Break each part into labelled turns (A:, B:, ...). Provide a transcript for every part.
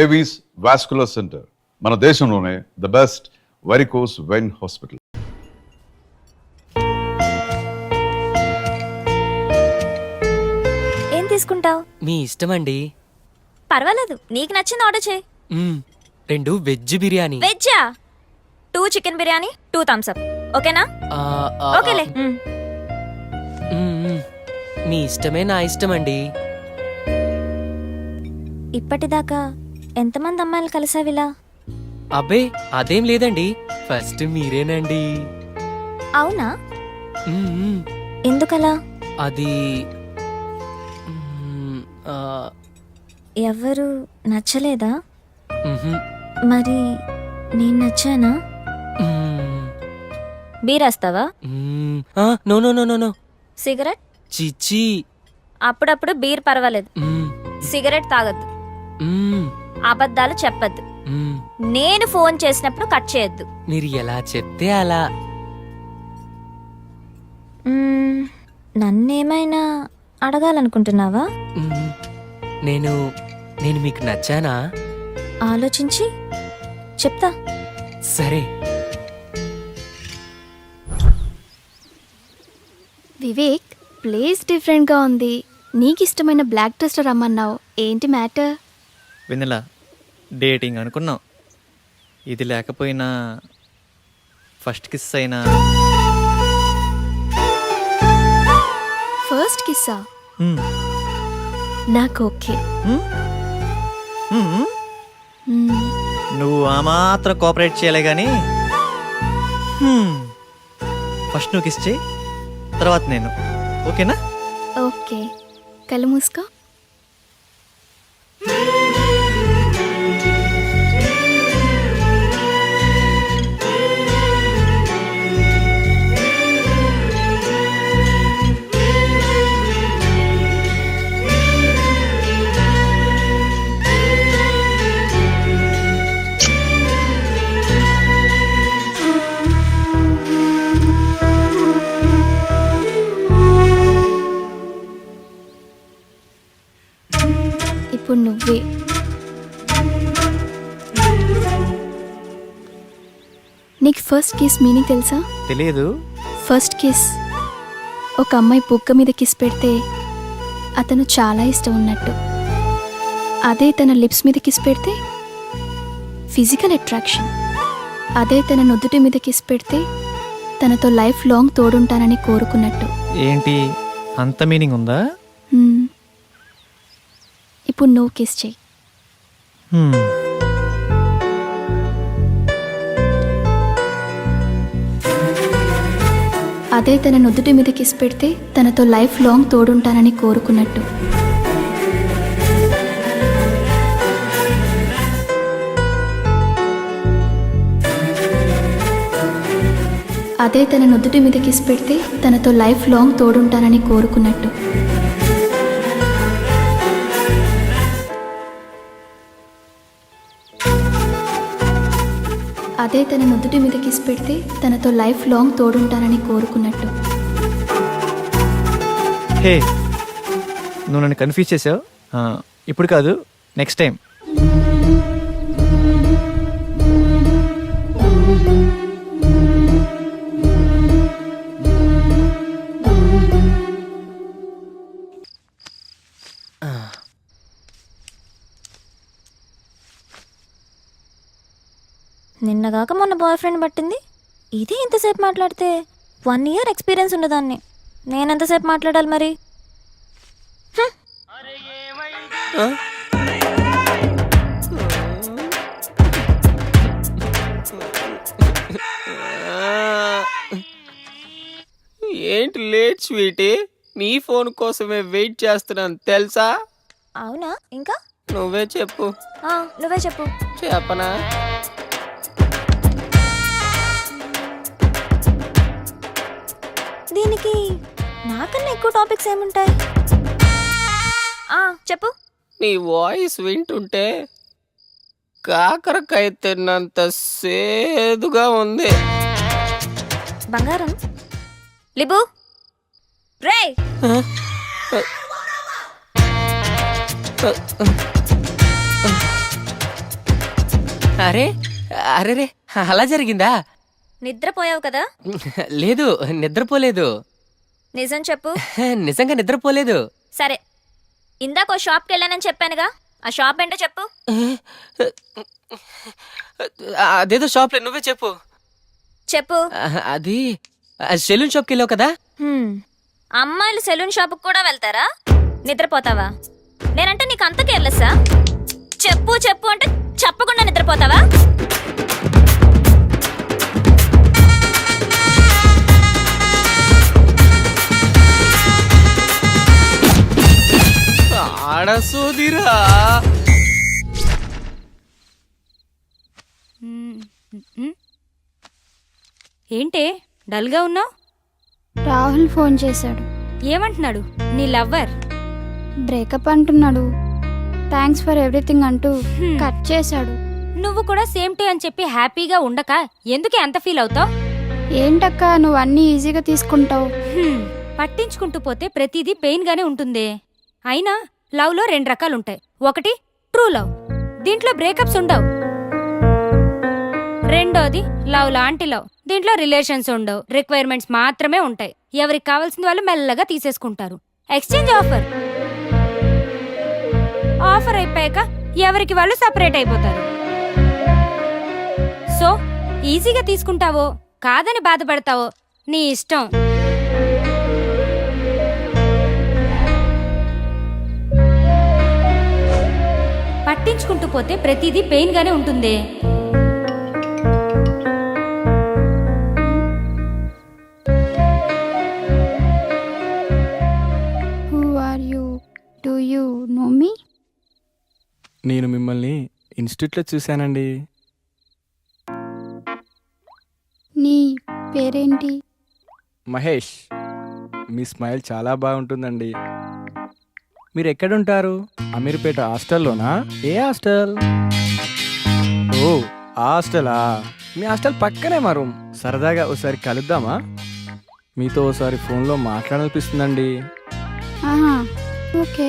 A: Avis vascular centre, మన దేశంలోనే the best varicose vein hospital.
B: ఏం తీసుకుంటావు?
C: మీ ఇష్టమండి.
B: పర్వాలేదు, నీకు నచ్చింది ఆర్డర్ చేయి.
C: 2 వెజ్ బిర్యానీ.
B: వెజ్జా? 2 చికెన్ బిర్యానీ, 2 థమ్స్ అప్. ఓకేనా? ఓకేలే.
C: మీ ఇష్టమే నా ఇష్టమండి.
B: ఇప్పటిదాకా ఎంతమంది అమ్మాయిలు కలిసావిలా?
C: అబ్బే అదేం లేదండి, ఫస్ట్ మీరేనండి.
B: అవునా? ఎందుకలా?
C: అది
B: ఎవరు నచ్చలేదా? మరి నేను నచ్చానా? బీరేస్తావా?
C: No no no no no.
B: Cigarette?
C: చిచ్చి.
B: అప్పుడప్పుడు బీర్ పర్వాలేదు, సిగరెట్ తాగద్దు, అబద్ధాలు చెప్పద్దు, నేను ఫోన్ చేసినప్పుడు కట్ చేయొద్దు.
C: మీరు ఎలా చెప్తే అలా.
B: నన్నేమైనా అడగాలనుకుంటున్నావా?
C: నేను నేను మీకు నచ్చానా?
B: ఆలోచించి చెప్తా.
C: సరే.
D: వివేక్, ప్లేస్ డిఫరెంట్గా ఉంది. నీకు ఇష్టమైన బ్లాక్ డ్రెస్లో రమ్మన్నావు, ఏంటి మ్యాటర్?
E: వెన్నెల, డేటింగ్ అనుకున్నాం, ఇది లేకపోయినా ఫస్ట్ కిస్ అయినా.
D: ఫస్ట్ కిస్సా? నాకు ఓకే.
E: నువ్వు ఆ మాత్రం కోఆపరేట్ చేయలే కానీ ఫస్ట్ నువ్వు కిస్ చేయి, తర్వాత నేను. ఓకేనా?
D: ఓకే, కళ్ళు మూసుకో. ఇప్పుడు నువ్వే. నీకు ఫస్ట్ కిస్ మీనింగ్ తెలుసా?
E: తెలియదు.
D: ఫస్ట్ కిస్, ఒక అమ్మాయి బుగ్గ మీద కిస్ పెడితే అతను చాలా ఇష్టం ఉన్నట్టు. అదే తన లిప్స్ మీద కిస్ పెడితే ఫిజికల్ అట్రాక్షన్. అదే తన నుదుటి మీద కిస్ పెడితే తనతో లైఫ్ లాంగ్ తోడుంటానని కోరుకున్నట్టు.
E: ఏంటి అంత మీనింగ్ ఉందా?
D: ఇప్పుడు నువ్వు కిస్ చెయ్యి. అదే తన నుదుటి మీద కిస్ పెడితే తనతో లైఫ్ లాంగ్ తోడుంటానని కోరుకున్నట్టు. అదే తన నుదుటి మీద కిస్ పెడితే తనతో లైఫ్ లాంగ్ తోడుంటానని కోరుకున్నట్టు. అదే తన నుదుటి మీద కిస్ పెడితే తనతో లైఫ్ లాంగ్ తోడుంటానని కోరుకున్నట్టు.
E: హే, నువ్వు నన్ను కన్ఫ్యూజ్ చేసావు. ఇప్పుడు కాదు, నెక్స్ట్ టైం.
B: నిన్నగాక మొన్న బాయ్ ఫ్రెండ్ పట్టింది, ఇది ఇంతసేపు మాట్లాడితే 1 year ఎక్స్పీరియన్స్ ఉన్నదాన్ని. నేనెంతసేపు మాట్లాడాలి మరి?
C: ఏంటి లేట్ స్వీటీ? నీ ఫోన్ కోసమే వెయిట్ చేస్తున్నాను తెలుసా?
B: అవునా? ఇంకా
C: నువ్వే చెప్పు.
B: నువ్వే చెప్పు.
C: చెప్పనా?
B: దీనికి నాకన్నా ఎక్కువ టాపిక్స్ ఏముంటాయి? చెప్పు.
C: నీ వాయిస్ వింటుంటే కాకరకాయ తిన్నంత సేదుగా ఉంది.
B: బంగారం, లిబు, రే.
C: అరే అరే రే అలా జరిగిందా?
B: నిద్రపోయావు కదా?
C: లేదు, నిద్రపోలేదు.
B: నిజం చెప్పు.
C: నిజంగా నిద్రపోలేదు.
B: సరే, ఇందాక ఓ షాప్కి వెళ్ళానని చెప్పానుగా, ఆ షాప్ ఏంటో చెప్పు.
C: అదేదో షాప్లో, నువ్వే చెప్పు.
B: చెప్పు.
C: అది సెలూన్ షాప్కి వెళ్ళావు కదా?
B: అమ్మాయిలు సెలూన్ షాప్కి కూడా వెళ్తారా? నిద్రపోతావా? నేనంటే నీకు అంత కేర్లెస్సా? చెప్పు చెప్పు అంటే చెప్పకుండా నిద్రపోతావా?
C: ఆడసోదిరా.
F: ఏంటే డల్గా ఉన్నావు?
D: రాహుల్ ఫోన్ చేశాడు.
F: ఏమంటున్నాడు నీ లవ్వర్?
D: బ్రేకప్ అంటున్నాడు. థ్యాంక్స్ ఫర్ ఎవ్రీథింగ్ అంటూ కట్ చేశాడు.
F: నువ్వు కూడా సేమ్ టే అని చెప్పి హ్యాపీగా ఉండక ఎందుకే అంత ఫీల్ అవుతావు?
D: ఏంటక్క నువ్వు అన్నీ ఈజీగా తీసుకుంటావు.
F: పట్టించుకుంటూ పోతే ప్రతిదీ పెయిన్ గానే ఉంటుంది. అయినా లవ్ లో 2 రకాలుంటాయి. ఒకటి ట్రూ లవ్, దీంట్లో బ్రేకప్స్ ఉండవు. రెండోది లవ్ లాంటి లవ్, దీంట్లో రిలేషన్స్ ఉండవు, రిక్వైర్మెంట్స్ మాత్రమే ఉంటాయి. ఎవరికి కావాల్సింది వాళ్ళు మెల్లగా తీసేసుకుంటారు. Exchange offer. ఆఫర్ అయిపోయాక ఎవరికి వాళ్ళు సపరేట్ అయిపోతారు. సో ఈజీగా తీసుకుంటావో కాదని బాధపడతావో నీ ఇష్టం. పట్టించుకుంటూ పోతే ప్రతిదీ పెయిన్ గానే ఉంటుంది.
D: Who are you? Do you know me?
G: నేను మిమ్మల్ని ఇన్స్టిట్యూట్లో చూశానండి.
D: నీ పేరేంటి?
G: మహేష్. మీ స్మైల్ చాలా బాగుంటుందండి. మీరు ఎక్కడుంటారు? అమీర్పేట హాస్టల్లోనా? ఏ హాస్టల్? ఓ ఆ హాస్టలా? మీ హాస్టల్ పక్కనే మా రూమ్. సరదాగా ఒకసారి కలుద్దామా? మీతో ఒకసారి ఫోన్లో మాట్లాడాలనిపిస్తుందండి.
D: ఆహా, ఓకే.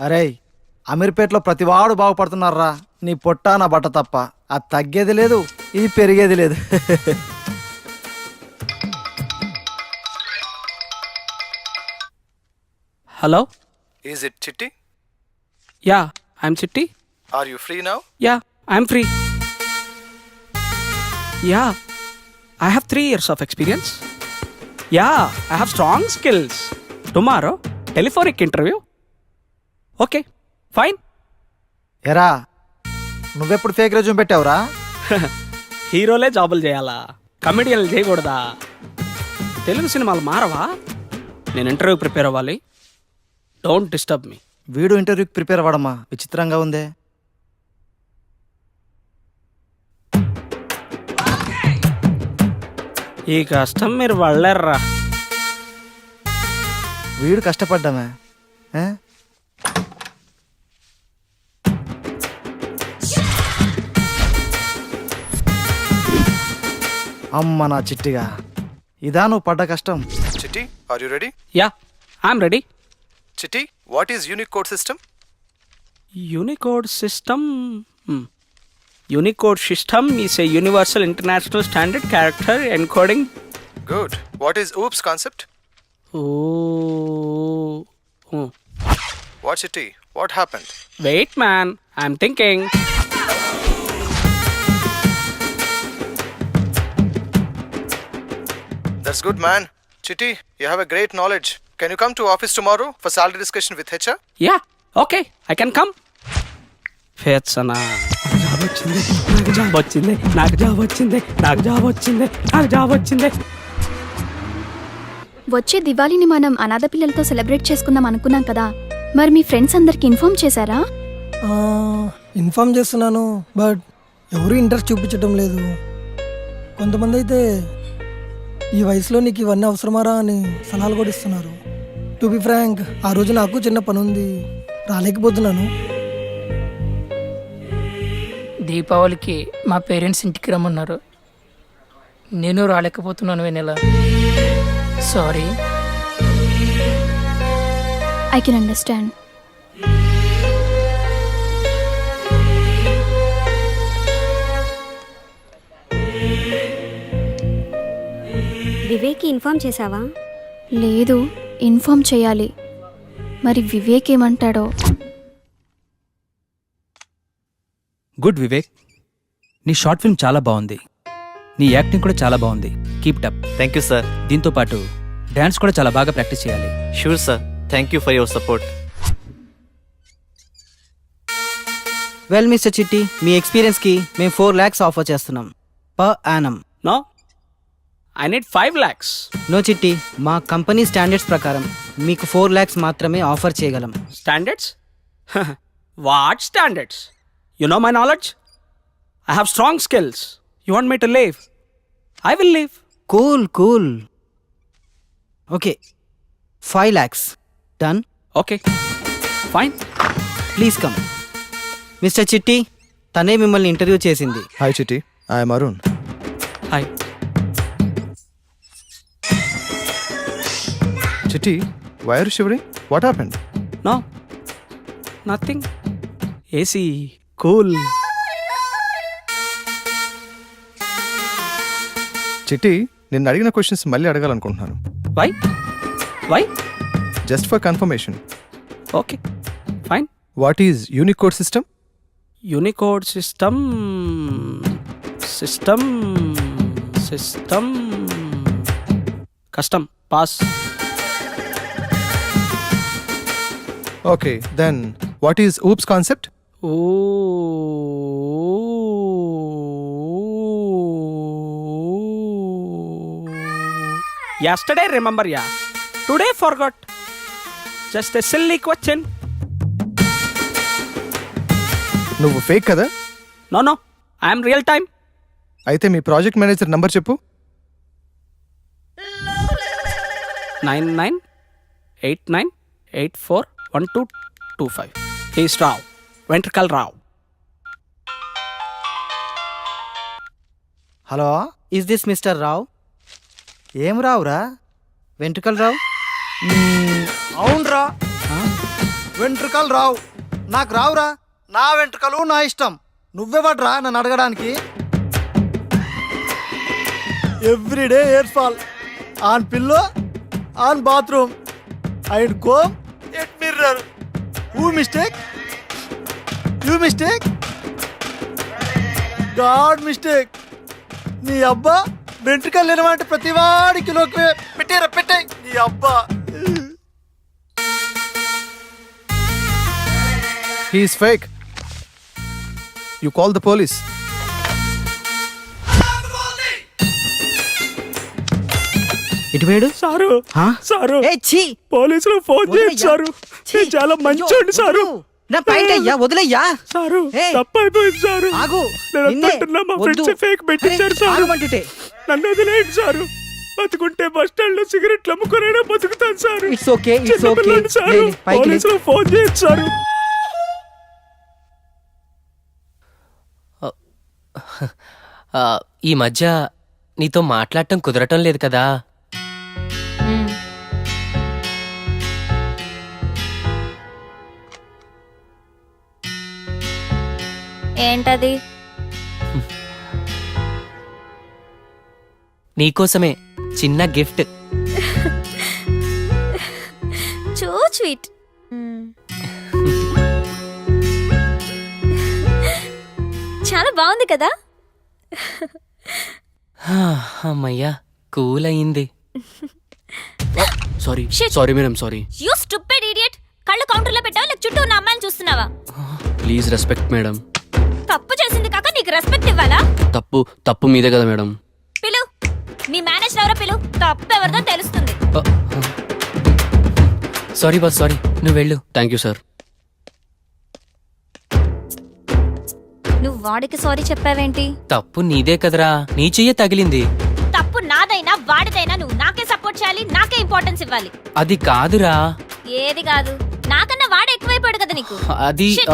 E: అరే అమీర్పేటలో ప్రతివాడు బాగుపడుతున్నారా. నీ పొట్ట నా బట్ట తప్ప. అది తగ్గేది లేదు, ఇది పెరిగేది లేదు.
H: Hello?
I: Is it Chitti?
H: Yeah, I'm Chitti.
I: Are you free now?
H: Yeah, I'm free. Yeah, I have 3 years of experience. Yeah, I have strong skills. Tomorrow, telephonic interview. Okay, fine.
E: ఎరా నువ్వెప్పుడు ఫేక్ రెజ్యూమ్ పెట్టావురా?
H: హీరోలే జాబులు చేయాలా, కమెడియన్లు చేయకూడదా? తెలుగు సినిమాలు మారవా? నేను interview prepare అవ్వాలి. Don't disturb me.
E: వీడు ఇంటర్వ్యూకి ప్రిపేర్ అవ్వడమా? విచిత్రంగా ఉందే.
H: ఈ కష్టం మీరు వాళ్ళర్రా.
E: వీడు కష్టపడ్డామే. అమ్మ నా చిట్టిగా, ఇదా నువ్వు పడ్డ కష్టం.
I: Chitti, are you ready?
H: Yeah, I'm ready.
I: Chitti, what is Unicode system?
H: Unicode system. Unicode system is a universal international standard character encoding.
I: Good. What is OOPS concept?
H: Oh.
I: What Chitti? What happened?
H: Wait, man. I'm thinking.
I: That's good, man. Chitti, you have a great knowledge. Can you come to office tomorrow for salary discussion with HR?
H: Yeah, okay. I can come. Fetsana. నాకు job వచ్చింది.
D: వచ్చే దివాళీని మనం అనాథ పిల్లలతో celebrate చేసుకుందాం అనుకున్నాం కదా. మరి మీ ఫ్రెండ్స్ అందరికి ఇన్ఫార్మ్ చేశారా?
J: ఇన్ఫార్మ్ చేస్తున్నాను, బట్ ఎవరు ఇంట్రెస్ట్ చూపించడం లేదు. కొంతమంది అయితే ఈ వయసులో నీకు ఇవన్నీ అవసరమారా అని సలహాలు కూడా ఇస్తున్నారు. టు బి ఫ్రాంక్, ఆ రోజు నాకు చిన్న పని ఉంది, రాలేకపోతున్నాను.
K: దీపావళికి మా పేరెంట్స్ ఇంటికి రమ్మన్నారు. నేను రాలేకపోతున్నాను Vennela. Sorry.
D: I can understand.
B: Vivek inform చేసావా?
D: లేదు, ఇన్ఫార్మ్ చేయాలి. మరి వివేక్ ఏమంటాడో.
L: గుడ్ వివేక్, నీ షార్ట్ ఫిల్మ్ చాలా బాగుంది. నీ యాక్టింగ్ కూడా చాలా బాగుంది. Keep up.
M: Thank you sir.
L: దీంతో పాటు డాన్స్ కూడా చాలా బాగా ప్రాక్టీస్ చేయాలి.
M: Sure sir. Thank you for your support.
E: Well mister Chitti, మీ ఎక్స్పీరియన్స్కి మేము 4 lakhs ఆఫర్ చేస్తున్నాం per annum.
H: No, I need 5 lakhs.
E: No Chitti, మా కంపెనీ స్టాండర్డ్స్ ప్రకారం మీకు 4 lakhs మాత్రమే ఆఫర్ చేయగలం.
H: Standards? What standards? You know my knowledge? I have strong skills. You want me to leave? I will leave.
E: Cool. Okay, 5 lakhs. Done.
H: Okay. Fine.
E: Please come. Mister Chitti, తనే మిమ్మల్ని interview చేసింది.
I: Hi Chitti, I'm Arun.
H: Hi.
I: Chitti, why are you shivering? What happened?
H: No. Nothing. AC. Cool.
I: Chitti, నిన్ను అడిగిన questions మళ్ళీ అడగాలనుకుంటున్నాను.
H: Why? Why?
I: Just for confirmation.
H: Okay. Fine.
I: What is Unicode system?
H: Unicode system. Custom. Pass.
I: Okay, then what is oops concept?
H: Yesterday remember ya. Today forgot. Just a silly question.
I: నువ్వు fake కదా?
H: No. I am real time.
I: అయితే మీ project manager number చెప్పు.
H: 9989841225. He's Rao. Ventricle Rao.
E: Hello, is this mister Rao? ఏం రావురా? వెంట్రుకలు రావు?
J: అవునరా, వెంట్రుకలు రావు. నాకు రావురా. నా వెంట్రుకలు నా ఇష్టం. నువ్వెవడ్రా నన్ను అడగడానికి? Everyday hair fall on pillow, on bathroom and comb at mirror. Who mistake? You mistake? God mistake. నీ అబ్బా వెంట్రుకలు లేనమంటే ప్రతివాడి కిలోకి పెట్టాయి నీ అబ్బా.
I: He is fake. You call the police.
E: ఇటు వేడు
H: సారు.
E: హా?
H: సారు.
E: ఏ ఛీ,
H: పోలీసులు ఫోన్ చేయండి సారు.
E: ఛీ.
H: నేను చాలా మంచోండి సారు.
E: నా పాయింట్ అయ్యా, వదిలేయ్యా.
H: సారు,
E: ఏయ్.
H: తప్పైపోయింది సారు.
E: ఆగు.
H: నేను
E: నిన్నే.
H: అంటున్నా, మా
E: వద్దు.
H: ఫ్రెండ్స్ ఫేక్ పెట్టించారు
E: అరే,
H: సారు.
E: ఆగమంటుంటే.
H: నన్ను వదిలేయండి సారు. బతుకుంటే బస్ స్టాండ్ లో సిగరెట్లు అమ్ముకునైనా బతుకుతాను సారు.
E: ఇట్స్ ఓకే, ఇట్స్
H: చిన్న
E: ఓకే.
H: పిల్లని సారు. పోలీసులు ఫోన్ చేయండి సారు.
C: ఈ మధ్య నీతో మాట్లాడటం కుదరటం లేదు కదా.
B: ఏంటది?
C: నీకోసమే చిన్న గిఫ్ట్.
B: చూ స్వీట్. చాలా బాగుంది కదా?
C: అమ్మయ్యా, కూల్ అయింది. Sorry
B: Shit.
C: Sorry madam, sorry.
B: You stupid idiot. కళ్ళు కౌంటర్లో పెట్టావా లేక చుట్టూ ఉన్న అమ్మాయిని చూస్తున్నావా?
C: Please respect madam.
B: తప్పు చేసింది కాక నీకు రెస్పెక్ట్ ఇవ్వాలా?
C: తప్పు మీదే కదా మేడం.
B: పిలు, మీ మేనేజర్ ఎవరో పిలు. తప్పు ఎవరిదో తెలుస్తుంది.
C: Sorry boss, sorry. నువ్వు వెళ్ళు. Thank you sir.
B: నువ్వు వాడికి సారీ చెప్పావేంటి?
L: తప్పు నీదే కదరా, నీ చెయ్యే తగిలింది.
B: తప్పు నాదైనా వాడిదైనా నువ్వు నాకే సపోర్ట్ చేయాలి, నాకే ఇంపార్టెన్స్ ఇవ్వాలి.
L: అది కాదురా.
B: ఏది కాదు? నాకన్నా వాడు ఎక్కువైపోయాడు కదా నీకు.
L: అది
B: Shit.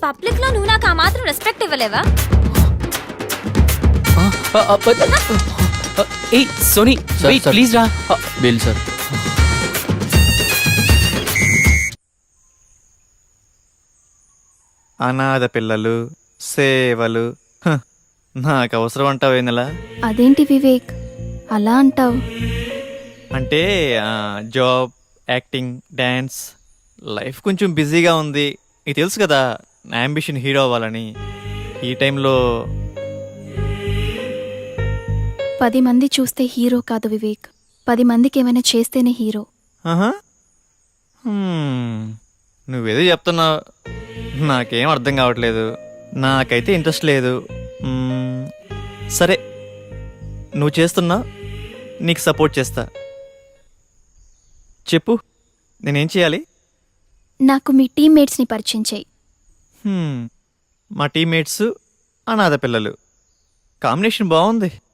B: పబ్లిక్ లో నువ్వు నాకు ఆ మాత్రం రెస్పెక్ట్ ఇవ్వలేవా?
L: ఏయ్ సోనీ, వెయిట్ ప్లీజ్ రా.
M: Bill sir.
E: అనాథ పిల్లలు, సేవలు, నాకు అవసరం అంటావు నెల.
D: అదేంటి వివేక్ అలా అంటావు?
E: అంటే జాబ్, యాక్టింగ్, డ్యాన్స్, లైఫ్ కొంచెం బిజీగా ఉంది. నీకు తెలుసు కదా నా అంబిషన్ హీరో అవ్వాలని. ఈ టైంలో
D: 10 మంది చూస్తే హీరో కాదు వివేక్, 10 మందికి ఏమైనా చేస్తేనే హీరో.
E: నువ్వేదో చెప్తున్నావు, నాకేం అర్థం కావట్లేదు. నాకైతే ఇంట్రెస్ట్ లేదు. సరే, నువ్వు చేస్తున్నా, నీకు సపోర్ట్ చేస్తా. చెప్పు, నేనేం చేయాలి?
D: నాకు మీ టీమ్మేట్స్ని పరిచయం చేయి.
E: మా టీమ్మేట్స్ అనాథ పిల్లలు, కాంబినేషన్ బాగుంది.